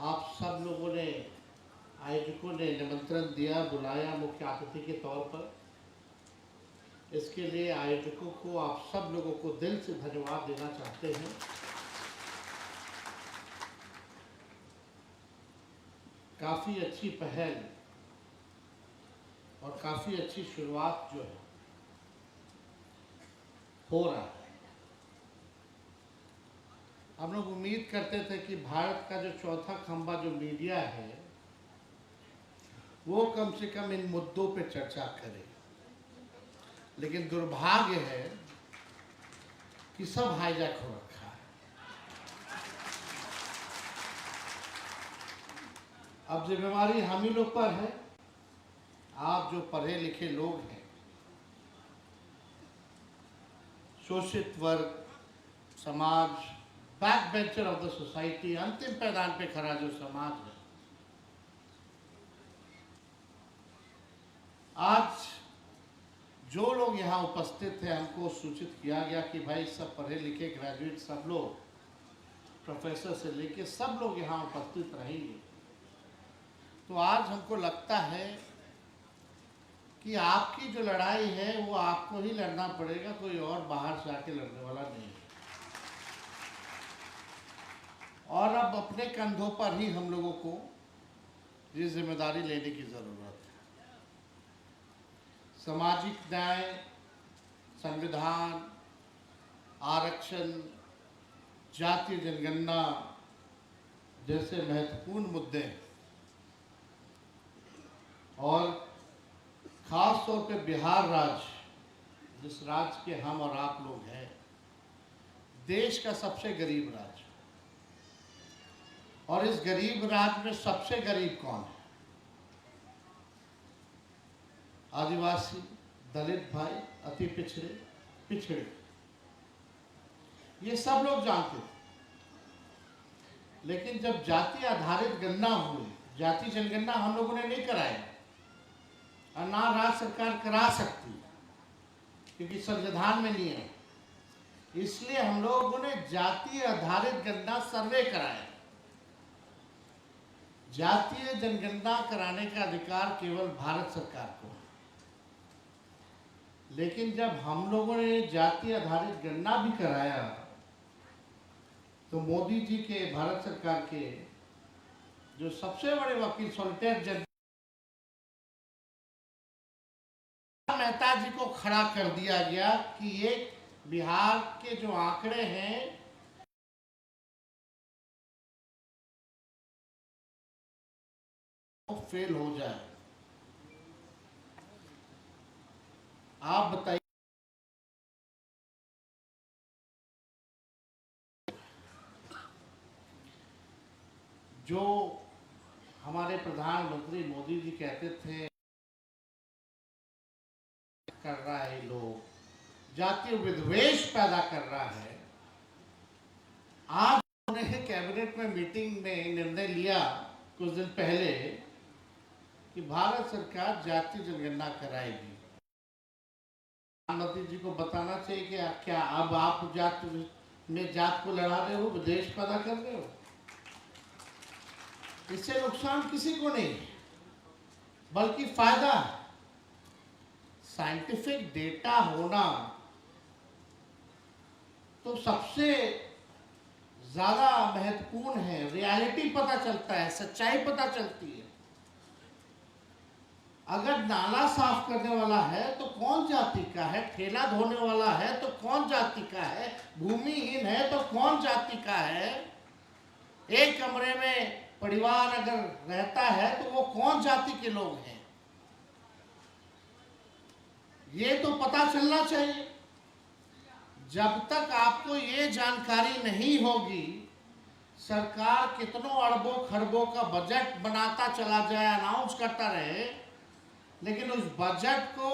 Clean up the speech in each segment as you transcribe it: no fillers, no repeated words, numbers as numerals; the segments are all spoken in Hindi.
आप सब लोगों ने, आयोजकों ने निमंत्रण दिया, बुलाया मुख्य अतिथि के तौर पर। इसके लिए आयोजकों को, आप सब लोगों को दिल से धन्यवाद देना चाहते हैं। काफ़ी अच्छी पहल और काफ़ी अच्छी शुरुआत जो है हो रहा है। हम लोग उम्मीद करते थे कि भारत का जो चौथा खंभा जो मीडिया है वो कम से कम इन मुद्दों पे चर्चा करे, लेकिन दुर्भाग्य है कि सब हाईजैक हो रखा है। अब जिम्मेवारी हम ही लोग पर है। आप जो पढ़े लिखे लोग हैं, शोषित वर्ग, समाज, back bencher of the society, अंतिम पैदान पे खड़ा जो समाज है, आज जो लोग यहाँ उपस्थित थे, हमको सूचित किया गया कि भाई सब पढ़े लिखे ग्रेजुएट, सब लोग, प्रोफेसर से लेके सब लोग यहाँ उपस्थित रहेंगे। तो आज हमको लगता है कि आपकी जो लड़ाई है वो आपको ही लड़ना पड़ेगा, कोई और बाहर से आके लड़ने वाला नहीं है। और अब अपने कंधों पर ही हम लोगों को ये जिम्मेदारी लेने की ज़रूरत है। सामाजिक न्याय, संविधान, आरक्षण, जातीय जनगणना जैसे महत्वपूर्ण मुद्दे, और खास तौर पे बिहार राज्य, जिस राज्य के हम और आप लोग हैं, देश का सबसे गरीब राज्य, और इस गरीब राज्य में सबसे गरीब कौन है? आदिवासी, दलित भाई, अति पिछड़े, ये सब लोग जानते थे। लेकिन जब जाति आधारित गणना हुई, जाति जनगणना हम लोगों ने नहीं कराया और ना राज्य सरकार करा सकती क्योंकि संविधान में नहीं है। इसलिए हम लोगों ने जाति आधारित गणना सर्वे कराया। जातीय जनगणना कराने का अधिकार केवल भारत सरकार को है, लेकिन जब हम लोगों ने जाति आधारित गणना भी कराया तो मोदी जी के, भारत सरकार के जो सबसे बड़े वकील सॉलिटेयर जज मेहता जी को खड़ा कर दिया गया कि ये बिहार के जो आंकड़े हैं वो फेल हो जाए। आप बताइए, जो हमारे प्रधानमंत्री मोदी जी कहते थे कर रहा है, लोग जातीय विद्वेष पैदा कर रहा है। आज उन्होंने कैबिनेट में मीटिंग में निर्णय लिया कुछ दिन पहले कि भारत सरकार जातीय जनगणना कराएगी। प्रधानमंत्री जी को बताना चाहिए कि क्या अब आप जात को लड़ा रहे हो, विद्वेष पैदा कर रहे हो। इससे नुकसान किसी को नहीं बल्कि फायदा। साइंटिफिक डेटा होना तो सबसे ज्यादा महत्वपूर्ण है। रियलिटी पता चलता है, सच्चाई पता चलती है। अगर नाला साफ करने वाला है तो कौन जाति का है, ठेला धोने वाला है तो कौन जाति का है, भूमिहीन है तो कौन जाति का है, एक कमरे में परिवार अगर रहता है तो वो कौन जाति के लोग हैं, ये तो पता चलना चाहिए। जब तक आपको ये जानकारी नहीं होगी, सरकार कितनों अरबों खरबों का बजट बनाता चला जाए, अनाउंस करता रहे, लेकिन उस बजट को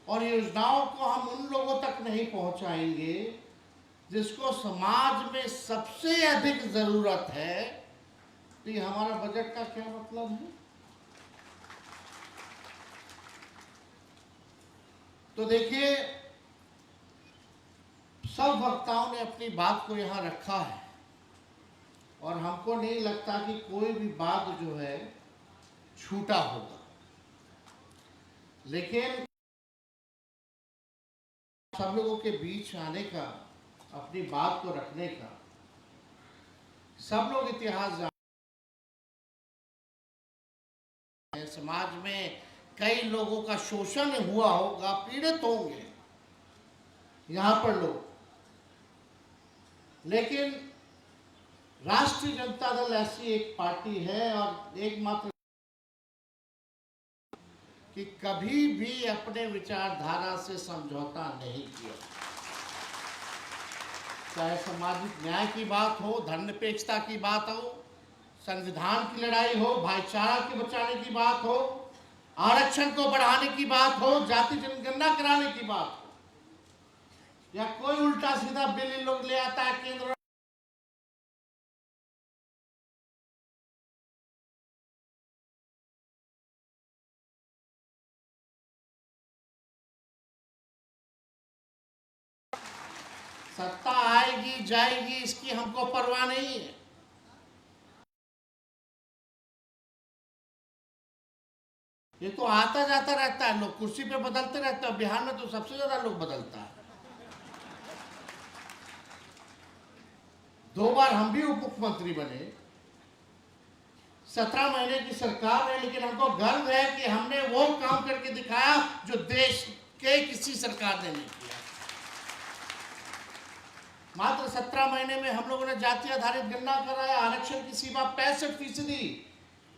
और योजनाओं को हम उन लोगों तक नहीं पहुंचाएंगे जिसको समाज में सबसे अधिक जरूरत है, तो ये हमारा बजट का क्या मतलब है? तो देखिए, सब वक्ताओं ने अपनी बात को यहां रखा है। और हमको नहीं लगता कि कोई भी बात जो है छूटा होगा। लेकिन सब लोगों के बीच आने का, अपनी बात को रखने का, सब लोग इतिहास जानते हैं। समाज में कई लोगों का शोषण हुआ होगा, पीड़ित होंगे यहां पर लोग, लेकिन राष्ट्रीय जनता दल ऐसी एक पार्टी है और एकमात्र कि कभी भी अपने विचारधारा से समझौता नहीं किया। चाहे सामाजिक न्याय की बात हो, धर्मनिरपेक्षता की बात हो, संविधान की लड़ाई हो, भाईचारा के बचाने की बात हो, आरक्षण को बढ़ाने की बात हो, जाति जनगणना कराने की बात हो, या कोई उल्टा सीधा बिल इन लोग ले आता है केंद्र। सत्ता आएगी जाएगी इसकी हमको परवाह नहीं है। ये तो आता जाता रहता है, लोग कुर्सी पे बदलते रहते हैं। बिहार में तो सबसे ज्यादा लोग बदलता है। 2 बार हम भी उप मुख्यमंत्री बने, 17 महीने की सरकार है, लेकिन हमको गर्व है कि हमने वो काम करके दिखाया जो देश के किसी सरकार ने नहीं किया। मात्र 17 महीने में हम लोगों ने जाति आधारित गणना कराया, आरक्षण की सीमा 65%,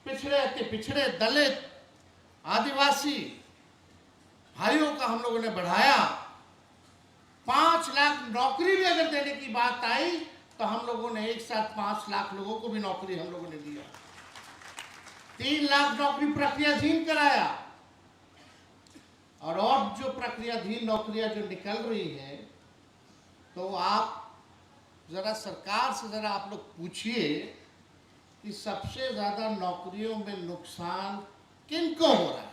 पिछड़े अति पिछड़े, दलित, आदिवासी भाइयों का हम लोगों ने बढ़ाया। 5 लाख नौकरी भी अगर देने की बात आई तो हम लोगों ने एक साथ 5 लाख लोगों को भी नौकरी हम लोगों ने दिया। 3 लाख नौकरी प्रक्रियाधीन कराया, और जो प्रक्रियाधीन नौकरियां जो निकल रही हैं, तो आप जरा सरकार से जरा आप लोग पूछिए कि सबसे ज्यादा नौकरियों में नुकसान किनको हो रहा है।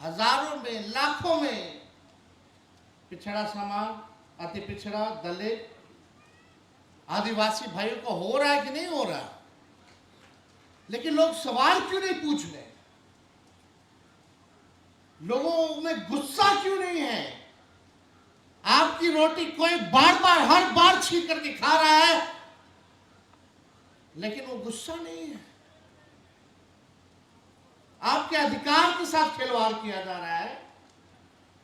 हजारों में, लाखों में पिछड़ा समाज, अति पिछड़ा, दलित, आदिवासी भाइयों को हो रहा है कि नहीं हो रहा। लेकिन लोग सवाल क्यों नहीं पूछ रहे? लोगों में गुस्सा क्यों नहीं है? आपकी रोटी कोई बार बार हर बार छीन करके खा रहा है, लेकिन वो गुस्सा नहीं है। आपके अधिकार के साथ खिलवाड़ किया जा रहा है।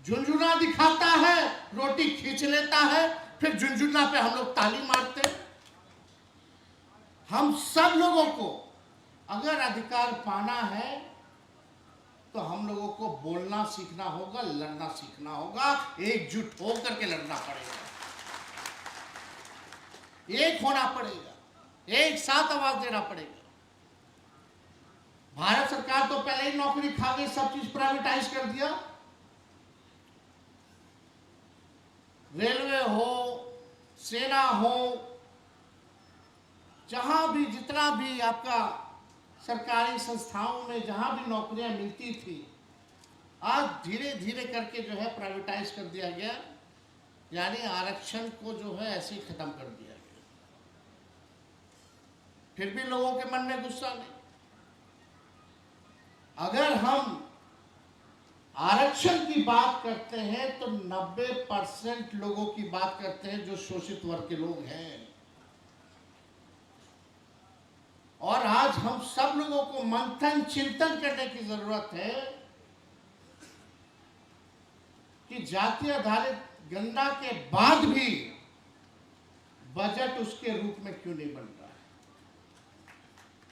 झुनझुना दिखाता है, रोटी खींच लेता है, फिर झुनझुना पे हम लोग ताली मारते हैं। हम सब लोगों को अगर अधिकार पाना है तो हम लोगों को बोलना सीखना होगा, लड़ना सीखना होगा, एकजुट होकर के लड़ना पड़ेगा, एक होना पड़ेगा, एक साथ आवाज देना पड़ेगा। भारत सरकार तो पहले ही नौकरी खा गई, सब चीज प्राइवेटाइज कर दिया। रेलवे हो, सेना हो, जहां भी जितना भी आपका सरकारी संस्थाओं में जहां भी नौकरियां मिलती थी, आज धीरे धीरे करके जो है प्राइवेटाइज कर दिया गया, यानी आरक्षण को जो है ऐसे ही खत्म कर दिया गया। फिर भी लोगों के मन में गुस्सा नहीं। अगर हम आरक्षण की बात करते हैं तो 90% लोगों की बात करते हैं जो शोषित वर्ग के लोग हैं। और आज हम सब लोगों को मंथन चिंतन करने की जरूरत है कि जाति आधारित गणना के बाद भी बजट उसके रूप में क्यों नहीं बन रहा है।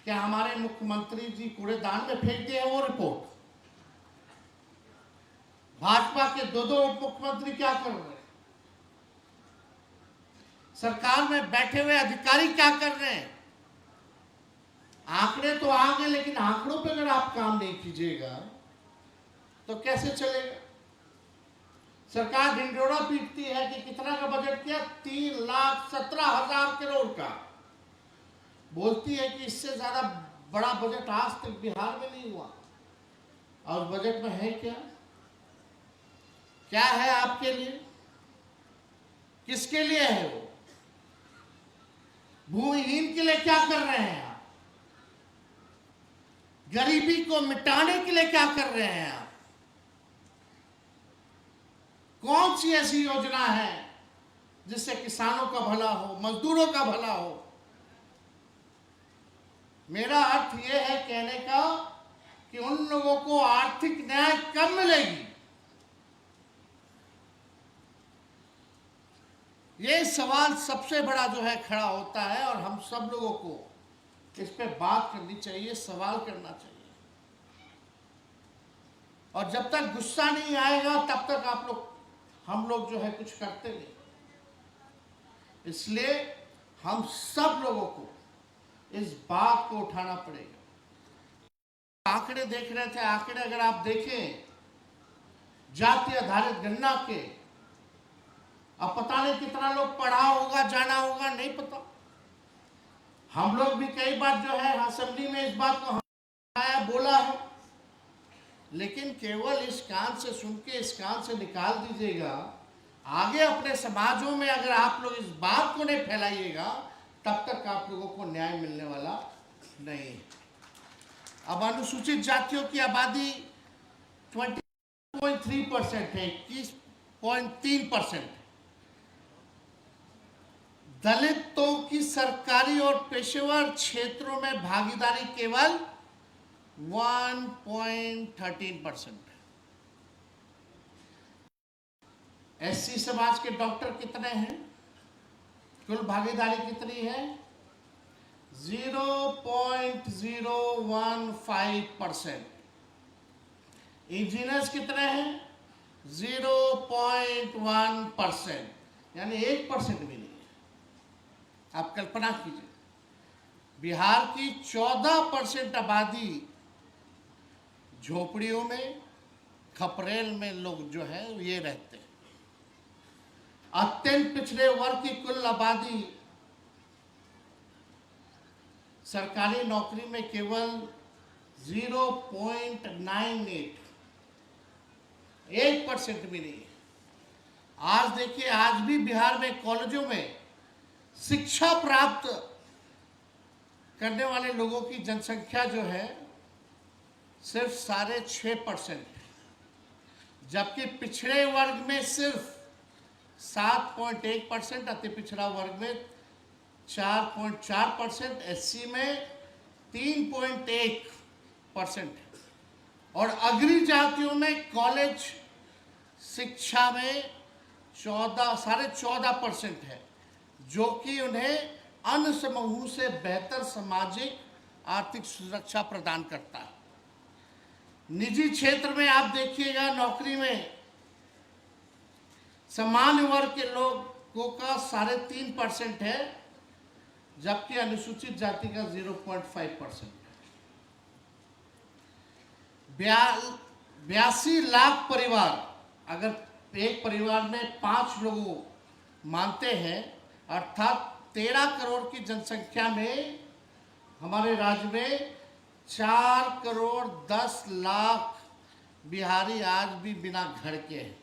क्या हमारे मुख्यमंत्री जी कूड़ेदान में फेंक दिए वो रिपोर्ट? भाजपा के 2 उप मुख्यमंत्री क्या कर रहे हैं? सरकार में बैठे हुए अधिकारी क्या कर रहे हैं? आंकड़े तो आ गए, लेकिन आंकड़ों पे अगर आप काम नहीं कीजिएगा तो कैसे चलेगा? सरकार ढिंढोरा पीटती है कि कितना का बजट किया, 3,17,000 करोड़ का। बोलती है कि इससे ज्यादा बड़ा बजट आज तक बिहार में नहीं हुआ। और बजट में है क्या? क्या है आपके लिए? किसके लिए है वो? भूमिहीन के लिए क्या कर रहे हैं आप? गरीबी को मिटाने के लिए क्या कर रहे हैं आप? कौन सी ऐसी योजना है जिससे किसानों का भला हो, मजदूरों का भला हो? मेरा अर्थ यह है कहने का कि उन लोगों को आर्थिक न्याय कब मिलेगी, ये सवाल सबसे बड़ा जो है खड़ा होता है। और हम सब लोगों को इस पे बात करनी चाहिए, सवाल करना चाहिए। और जब तक गुस्सा नहीं आएगा तब तक हम लोग जो है कुछ करते नहीं। इसलिए हम सब लोगों को इस बात को उठाना पड़ेगा। आंकड़े देख रहे थे, आंकड़े अगर आप देखें जाति आधारित गणना के, अब पता नहीं कितना लोग पढ़ा होगा, जाना होगा, नहीं पता। हम लोग भी कई बार जो है असेंबली में इस बात को बोला है, लेकिन केवल इस कान से सुन के इस कान से निकाल दीजिएगा। आगे अपने समाजों में अगर आप लोग इस बात को नहीं फैलाइएगा तब तक आप लोगों को न्याय मिलने वाला नहीं। अब अनुसूचित जातियों की आबादी 20.3% है, 21.3%। दलितों की सरकारी और पेशेवर क्षेत्रों में भागीदारी केवल 1.13%। एससी समाज के डॉक्टर कितने हैं? कुल भागीदारी कितनी है? 0.015%। इंजीनियर्स कितने हैं? 0.1%, यानी 1% भी नहीं है। आप कल्पना कीजिए, बिहार की 14% आबादी झोपड़ियों में, खपरेल में लोग जो है ये रहते हैं। अत्यंत पिछड़े वर्ग की कुल आबादी सरकारी नौकरी में केवल 0.98, 1% भी नहीं है। आज देखिए, आज भी बिहार में कॉलेजों में शिक्षा प्राप्त करने वाले लोगों की जनसंख्या जो है सिर्फ 6.5%, जबकि पिछड़े वर्ग में सिर्फ 7.1%, अति पिछड़ा वर्ग में 4.4%, एससी में 3.1% और अग्रणी जातियों में कॉलेज शिक्षा में 14.5% है, जो कि उन्हें अन्य समूहों से बेहतर सामाजिक आर्थिक सुरक्षा प्रदान करता है। निजी क्षेत्र में आप देखिएगा, नौकरी में सामान्य वर्ग के लोगों का 3.5% है, जबकि अनुसूचित जाति का 0.5%। 82 लाख परिवार, अगर एक परिवार में 5 लोगों मानते हैं, अर्थात 13 करोड़ की जनसंख्या में हमारे राज्य में 4 करोड़ 10 लाख बिहारी आज भी बिना घर के हैं।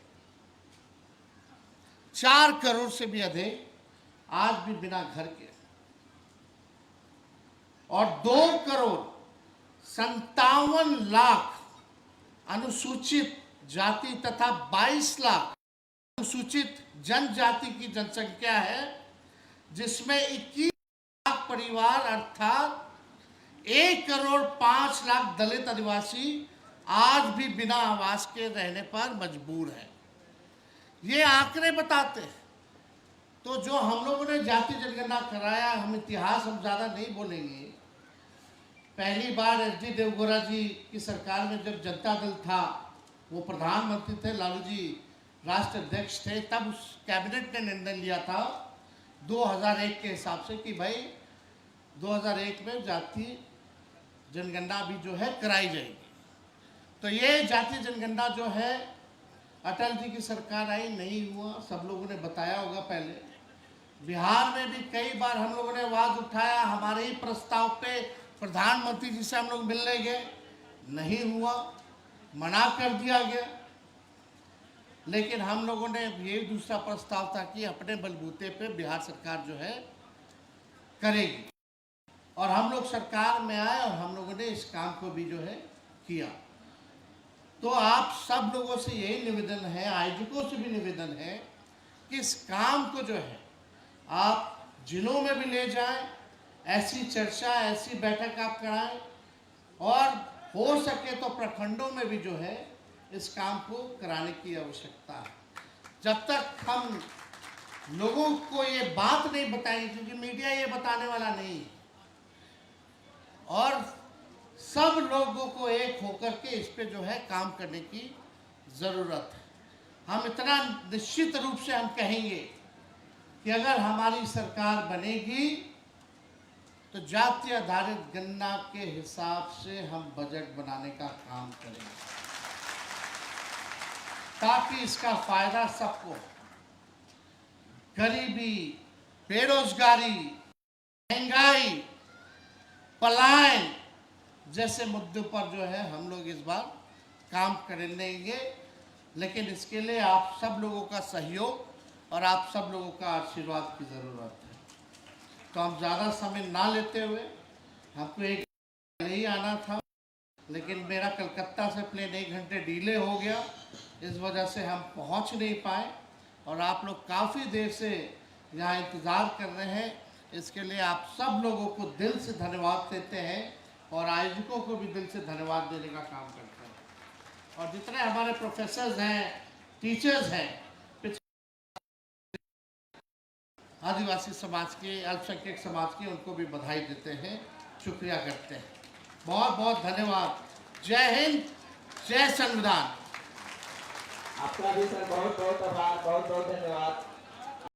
4 करोड़ से भी अधिक आज भी बिना घर के, और 2 करोड़ 57 लाख अनुसूचित जाति तथा 22 लाख अनुसूचित जनजाति की जनसंख्या है, जिसमें 21 लाख परिवार अर्थात 1 करोड़ 5 लाख दलित आदिवासी आज भी बिना आवास के रहने पर मजबूर है। ये आंकड़े बताते हैं। तो जो हम लोगों ने जाति जनगणना कराया, हम इतिहास हम ज़्यादा नहीं बोलेंगे। पहली बार एच.डी. देवगौड़ा जी की सरकार में जब जनता दल था, वो प्रधानमंत्री थे, लालू जी राष्ट्र अध्यक्ष थे, तब उस कैबिनेट ने निर्णय लिया था 2001 के हिसाब से कि भाई 2001 में जाति जनगणना भी जो है कराई जाएगी। तो ये जाति जनगणना जो है अटल जी की सरकार आई, नहीं हुआ, सब लोगों ने बताया होगा पहले। बिहार में भी कई बार हम लोगों ने आवाज़ उठाया, हमारे ही प्रस्ताव पे प्रधानमंत्री जी से हम लोग मिलने गए, नहीं हुआ, मना कर दिया गया। लेकिन हम लोगों ने ये दूसरा प्रस्ताव था कि अपने बलबूते पे बिहार सरकार जो है करेगी। और हम लोग सरकार में आए और हम लोगों ने इस काम को भी जो है किया। तो आप सब लोगों से यही निवेदन है, आयोजकों से भी निवेदन है कि इस काम को जो है आप जिलों में भी ले जाएं, ऐसी चर्चा, ऐसी बैठक आप कराएं, और हो सके तो प्रखंडों में भी जो है इस काम को कराने की आवश्यकता है। जब तक हम लोगों को ये बात नहीं बताएंगे, क्योंकि मीडिया ये बताने वाला नहीं है, और सब लोगों को एक होकर के इस पे जो है काम करने की ज़रूरत है। हम इतना निश्चित रूप से हम कहेंगे कि अगर हमारी सरकार बनेगी तो जाति आधारित गणना के हिसाब से हम बजट बनाने का काम करेंगे, ताकि इसका फायदा सबको, गरीबी, बेरोजगारी, महंगाई, पलायन जैसे मुद्दों पर जो है हम लोग इस बार काम करेंगे। लेकिन इसके लिए आप सब लोगों का सहयोग और आप सब लोगों का आशीर्वाद की ज़रूरत है। तो हम ज़्यादा समय ना लेते हुए, हमको एक नहीं आना था, लेकिन मेरा कलकत्ता से प्लेन 1 घंटे डिले हो गया, इस वजह से हम पहुंच नहीं पाए, और आप लोग काफ़ी देर से यहाँ इंतज़ार कर रहे हैं। इसके लिए आप सब लोगों को दिल से धन्यवाद देते हैं, और आयोजकों को भी दिल से धन्यवाद देने का काम करते हैं। और जितने हमारे प्रोफेसर्स हैं, टीचर्स हैं, आदिवासी समाज के, अल्पसंख्यक समाज के, उनको भी बधाई देते हैं, शुक्रिया करते हैं। बहुत बहुत धन्यवाद। जय हिंद, जय संविधान। आपका भी सर बहुत बहुत आभार, बहुत बहुत धन्यवाद।